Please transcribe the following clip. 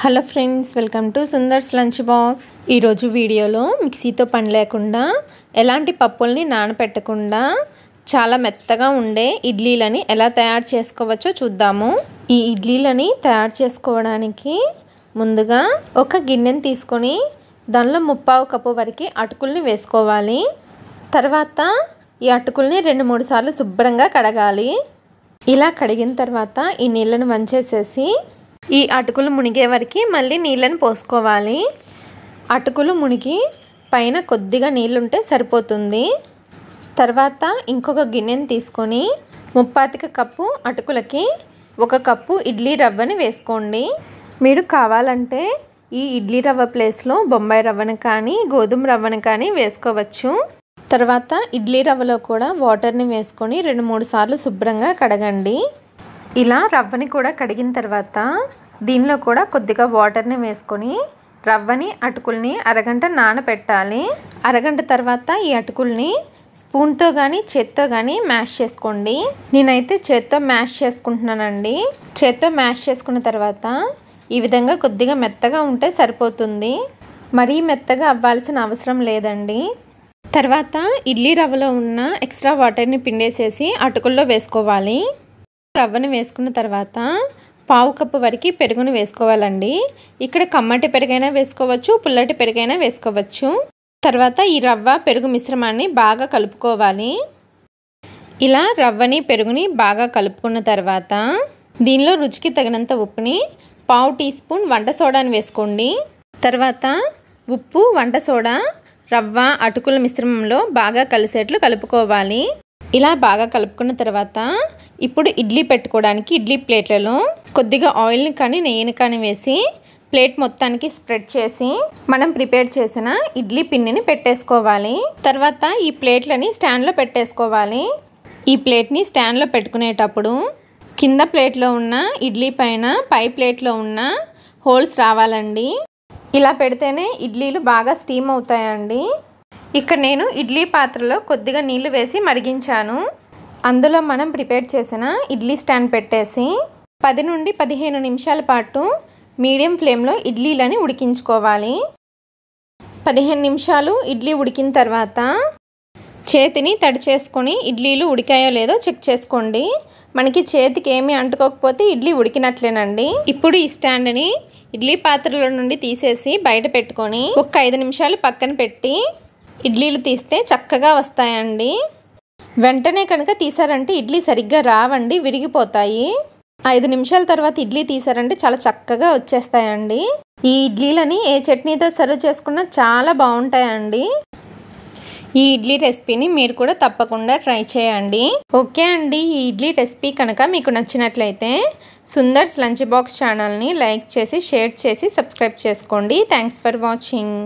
Hello friends, welcome to Sundar's lunch box. ఈరోజు వీడియోలో మిక్సీతో పని లేకుండా ఎలాంటి పప్పుల్ని నానపెట్టకుండా చాలా మెత్తగా ఉండే ఇడ్లీలని ఎలా తయారు చేసుకోవచ్చో చూద్దాము. ఈ ఇడ్లీలని తయారు చేసుకోవడానికి ముందుగా ఒక గిన్నెని తీసుకొని దానిలో 1/2 కప్పు వరకు అటుకుల్ని వేసుకోవాలి. తర్వాత ఈ అటుకుల్ని 2-3 సార్లు శుభ్రంగా కడగాలి. ఇలా కడిగిన తర్వాత ఈ నీళ్ళను వంచేసేసి ఈ అటుకులు మునిగే వరకు మళ్ళీ నీళ్ళని పోసుకోవాలి. అటుకులు మునిగి పైన కొద్దిగా నీళ్ళుంటే సరిపోతుంది. తర్వాత ఇంకొక గిన్నెని తీసుకొని 1/2 కప్పు అటుకులకి 1 కప్పు ఇడ్లీ రవ్వని వేసుకోండి. మీరు కావాలంటే ఈ ఇడ్లీ రవ్వ ప్లేస్లో బొంబాయి రవ్వను కానీ గోధుమ రవ్వను కానీ వేసుకోవచ్చు. తర్వాత ఇడ్లీ రవ్వలో కూడా వాటర్ని వేసుకొని 2-3 సార్లు శుభ్రంగా కడగండి. ఇలా రవ్వని కూడా కడిగిన తర్వాత దీనిలో కూడా కొద్దిగా వాటర్ని వేసుకొని రవ్వని అటుకుల్ని అరగంట నానబెట్టాలి. అరగంట తర్వాత ఈ అటుకుల్ని స్పూన్తో కానీ చేత్తో కానీ మ్యాష్ చేసుకోండి. నేనైతే చేత్తో మ్యాష్ చేసుకుంటున్నానండి. చేత్తో మ్యాష్ చేసుకున్న తర్వాత ఈ విధంగా కొద్దిగా మెత్తగా ఉంటే సరిపోతుంది. మరీ మెత్తగా అవ్వాల్సిన అవసరం లేదండి. తర్వాత ఇడ్లీ రవ్వలో ఉన్న ఎక్స్ట్రా వాటర్ని పిండేసేసి అటుకుల్లో వేసుకోవాలి. రవ్వని వేసుకున్న తర్వాత 1/2 కప్పు వరకు పెరుగుని వేసుకోవాలండి. ఇక్కడ కమ్మటి పెరుగైనా వేసుకోవచ్చు, పుల్లటి పెరుగైనా వేసుకోవచ్చు. తర్వాత ఈ రవ్వ పెరుగు మిశ్రమాన్ని బాగా కలుపుకోవాలి. ఇలా రవ్వని పెరుగుని బాగా కలుపుకున్న తర్వాత దీనిలో రుచికి తగినంత ఉప్పుని 1/2 టీ స్పూన్ వంట సోడాని వేసుకోండి. తర్వాత ఉప్పు, వంట సోడా రవ్వ అటుకుల మిశ్రమంలో బాగా కలిసేట్లు కలుపుకోవాలి. ఇలా బాగా కలుపుకున్న తర్వాత ఇప్పుడు ఇడ్లీ పెట్టుకోవడానికి ఇడ్లీ ప్లేట్లలో కొద్దిగా ఆయిల్ని కానీ నెయ్యిని కానీ వేసి ప్లేట్ మొత్తానికి స్ప్రెడ్ చేసి మనం ప్రిపేర్ చేసిన ఇడ్లీ పిండిని పెట్టేసుకోవాలి. తర్వాత ఈ ప్లేట్లని స్టాండ్లో పెట్టేసుకోవాలి. ఈ ప్లేట్ని స్టాండ్లో పెట్టుకునేటప్పుడు కింద ప్లేట్లో ఉన్న ఇడ్లీ పైన పై ప్లేట్లో ఉన్న హోల్స్ రావాలండి. ఇలా పెడితేనే ఇడ్లీలు బాగా స్టీమ్ అవుతాయండి. ఇక్కడ నేను ఇడ్లీ పాత్రలో కొద్దిగా నీళ్లు వేసి మరిగించాను. అందులో మనం ప్రిపేర్ చేసిన ఇడ్లీ స్టాండ్ పెట్టేసి 10 నుండి 15 నిమిషాల పాటు మీడియం ఫ్లేమ్లో ఇడ్లీలని ఉడికించుకోవాలి. 15 నిమిషాలు ఇడ్లీ ఉడికిన తర్వాత చేతిని తడి చేసుకొని ఇడ్లీలు ఉడికాయో లేదో చెక్ చేసుకోండి. మనకి చేతికి ఏమీ అంటుకోకపోతే ఇడ్లీ ఉడికినట్లేనండి. ఇప్పుడు ఈ స్టాండ్ని ఇడ్లీ పాత్రలో నుండి తీసేసి బయట పెట్టుకొని ఒక 5 నిమిషాలు పక్కన పెట్టి ఇడ్లీలు తీస్తే చక్కగా వస్తాయండి. వెంటనే కనుక తీసారంటే ఇడ్లీ సరిగ్గా రావండి, విరిగిపోతాయి. 5 నిమిషాల తర్వాత ఇడ్లీ తీసారంటే చాలా చక్కగా వచ్చేస్తాయండి. ఈ ఇడ్లీలని ఏ చట్నీతో సర్వ్ చేసుకున్నా చాలా బాగుంటాయండి. ఈ ఇడ్లీ రెసిపీని మీరు కూడా తప్పకుండా ట్రై చేయండి. ఓకే అండి, ఈ ఇడ్లీ రెసిపీ కనుక మీకు నచ్చినట్లయితే సుందర్స్ లంచ్ బాక్స్ ఛానల్ని లైక్ చేసి, షేర్ చేసి, సబ్స్క్రైబ్ చేసుకోండి. Thanks for watching.